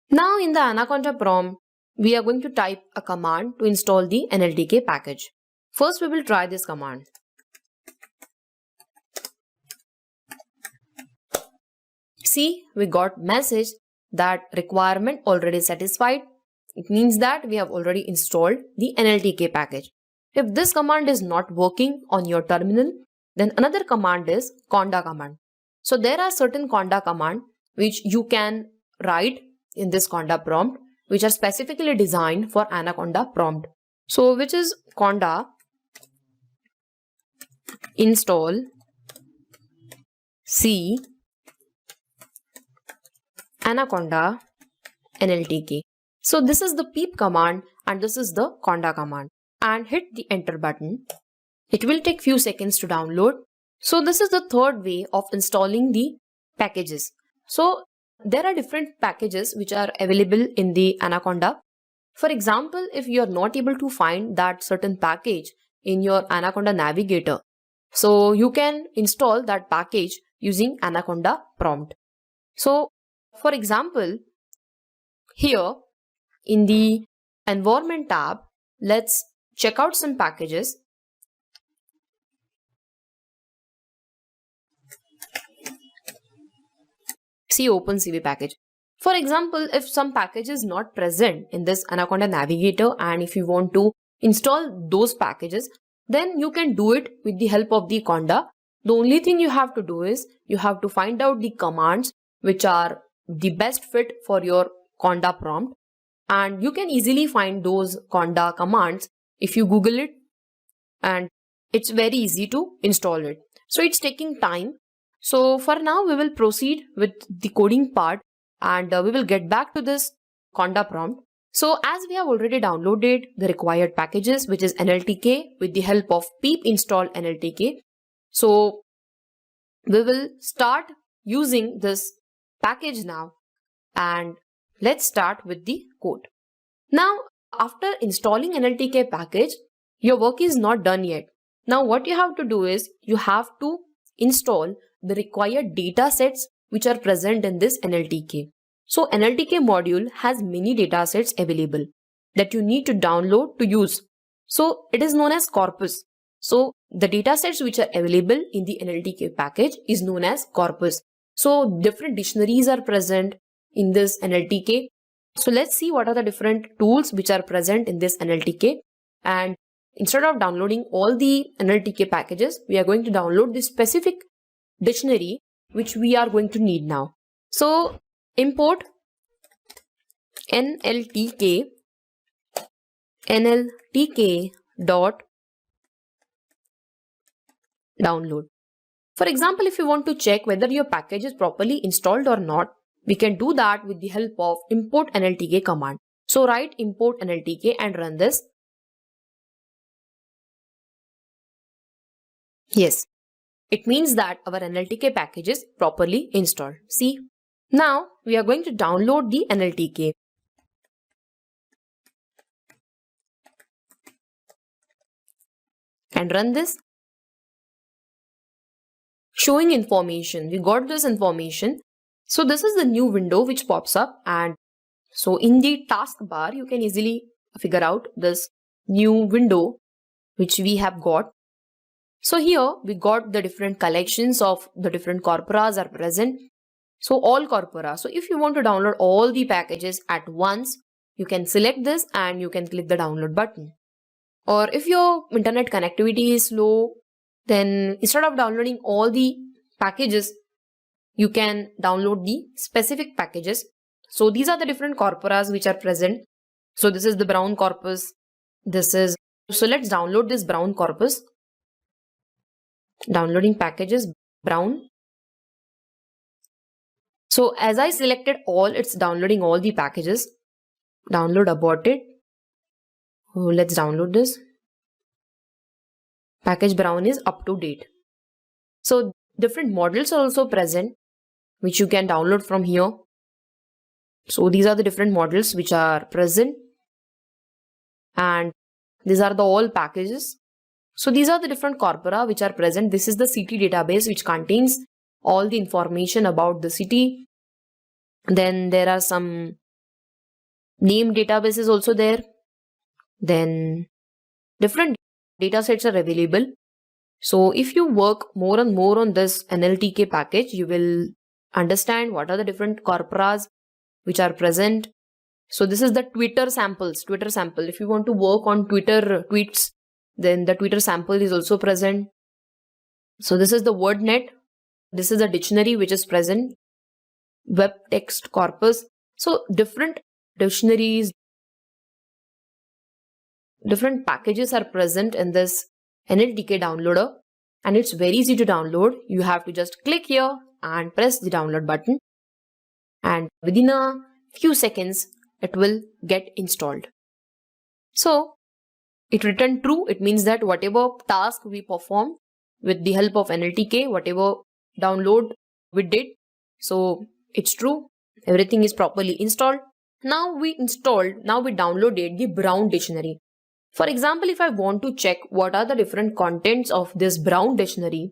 Now in the Anaconda prompt, we are going to type a command to install the NLTK package. First we will try this command. See, we got message that requirement already satisfied. It means that we have already installed the NLTK package. If this command is not working on your terminal, then another command is conda command. So there are certain conda command which you can write in this conda prompt, which are specifically designed for Anaconda prompt. So which is conda install C Anaconda NLTK. So this is the peep command and this is the conda command, and hit the enter button. It will take few seconds to download. So this is the third way of installing the packages. So there are different packages which are available in the Anaconda. For example, if you are not able to find that certain package in your Anaconda navigator, so you can install that package using Anaconda prompt. So for example, here in the environment tab, let's check out some packages. See OpenCV package. For example, if some package is not present in this Anaconda navigator and if you want to install those packages, then you can do it with the help of the conda. The only thing you have to do is you have to find out the commands which are the best fit for your conda prompt, and you can easily find those conda commands if you Google it, and it's very easy to install it. So it's taking time. So for now we will proceed with the coding part, and we will get back to this conda prompt. So as we have already downloaded the required packages, which is NLTK, with the help of pip install NLTK. So we will start using this package now, and let's start with the code. Now after installing NLTK package, your work is not done yet. Now what you have to do is you have to install the required data sets which are present in this NLTK. So NLTK module has many data sets available that you need to download to use. So it is known as corpus. So the data sets which are available in the NLTK package is known as corpus. So different dictionaries are present in this NLTK. So let's see what are the different tools which are present in this NLTK. And instead of downloading all the NLTK packages, we are going to download the specific dictionary which we are going to need now. So import NLTK dot download. For example, if you want to check whether your package is properly installed or not, we can do that with the help of import NLTK command. So write import NLTK and run this. Yes, it means that our NLTK package is properly installed. See, now we are going to download the NLTK. And run this. Showing information. We got this information. So this is the new window which pops up, and so in the taskbar you can easily figure out this new window which we have got. So here we got the different collections of the different corporas are present. So all corpora. So if you want to download all the packages at once, you can select this and you can click the download button. Or if your internet connectivity is slow, then instead of downloading all the packages, you can download the specific packages. So these are the different corporas which are present. So this is the brown corpus. So let's download this brown corpus. Downloading packages, brown. So as I selected all, it's downloading all the packages. Download aborted. Oh, let's download this. Package brown is up to date. So different models are also present which you can download from here. So these are the different models which are present, and these are the all packages. So these are the different corpora which are present. This is the city database which contains all the information about the city. Then there are some name database is also there. Then different data sets are available. So if you work more and more on this NLTK package, you will understand what are the different corporas which are present. So this is the Twitter sample. If you want to work on Twitter tweets, then the Twitter sample is also present. So this is the word net. This is a dictionary which is present. Web text corpus. So different dictionaries, different packages are present in this NLTK downloader, and it's very easy to download. You have to just click here and press the download button, and within a few seconds it will get installed. So it returned true. It means that whatever task we performed with the help of NLTK, whatever download we did, so it's true. Everything is properly installed. Now we downloaded the Brown dictionary. For example, if I want to check what are the different contents of this Brown dictionary,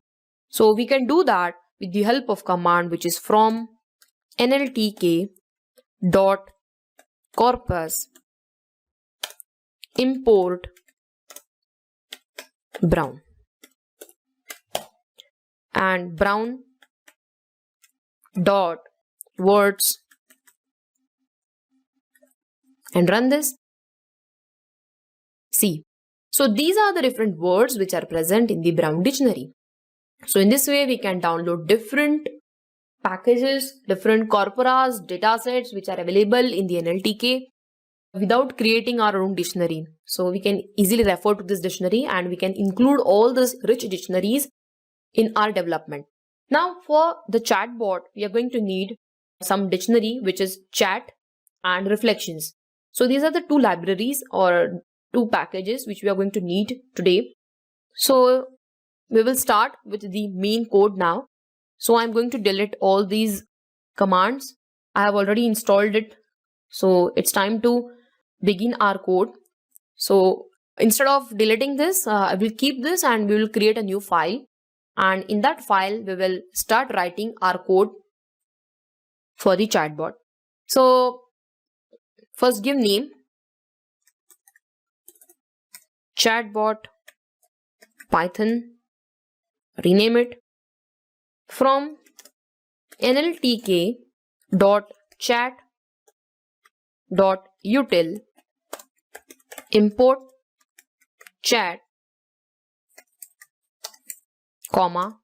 so we can do that with the help of command which is from NLTK dot corpus import Brown, and Brown dot words, and run this. See, so these are the different words which are present in the Brown dictionary. So in this way we can download different packages, different corporas, datasets which are available in the NLTK without creating our own dictionary. So we can easily refer to this dictionary and we can include all these rich dictionaries in our development. Now for the chatbot, we are going to need some dictionary which is chat and reflections. So these are the two libraries or two packages which we are going to need today. So we will start with the main code now. So I'm going to delete all these commands. I have already installed it. So it's time to begin our code. So instead of deleting this, I will keep this and we will create a new file. And in that file, we will start writing our code for the chatbot. So first give name, chatbot Python, rename it from NLTK dot chat dot util import chat comma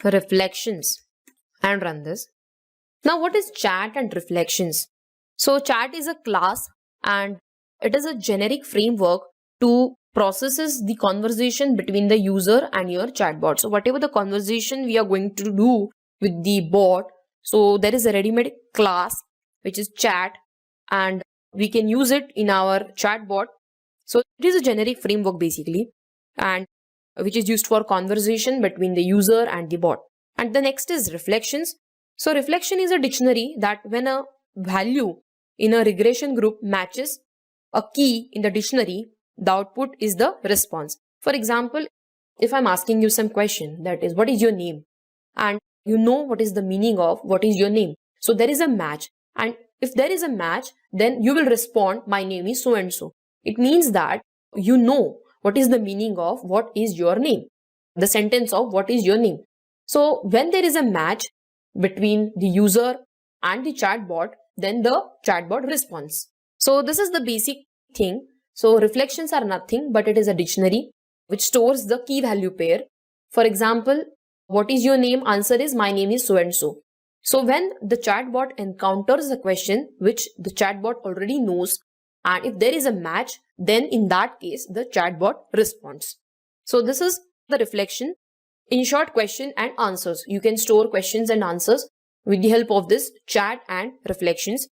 reflections, and run this. Now what is chat and reflections? So chat is a class and it is a generic framework to processes the conversation between the user and your chatbot. So whatever the conversation we are going to do with the bot, so there is a ready-made class which is chat and we can use it in our chatbot. So it is a generic framework basically, and which is used for conversation between the user and the bot. And the next is reflections. So reflection is a dictionary that when a value in a regression group matches a key in the dictionary, the output is the response. For example, if I'm asking you some question, that is, what is your name? And you know what is the meaning of what is your name. So there is a match. And if there is a match, then you will respond, my name is so and so. It means that you know what is the meaning of what is your name, the sentence of what is your name. So when there is a match between the user and the chatbot, then the chatbot responds. So this is the basic thing. So reflections are nothing but it is a dictionary which stores the key value pair. For example, what is your name? Answer is my name is so and so. So when the chatbot encounters a question which the chatbot already knows, and if there is a match, then in that case the chatbot responds. So this is the reflection. In short, question and answers. You can store questions and answers with the help of this chat and reflections.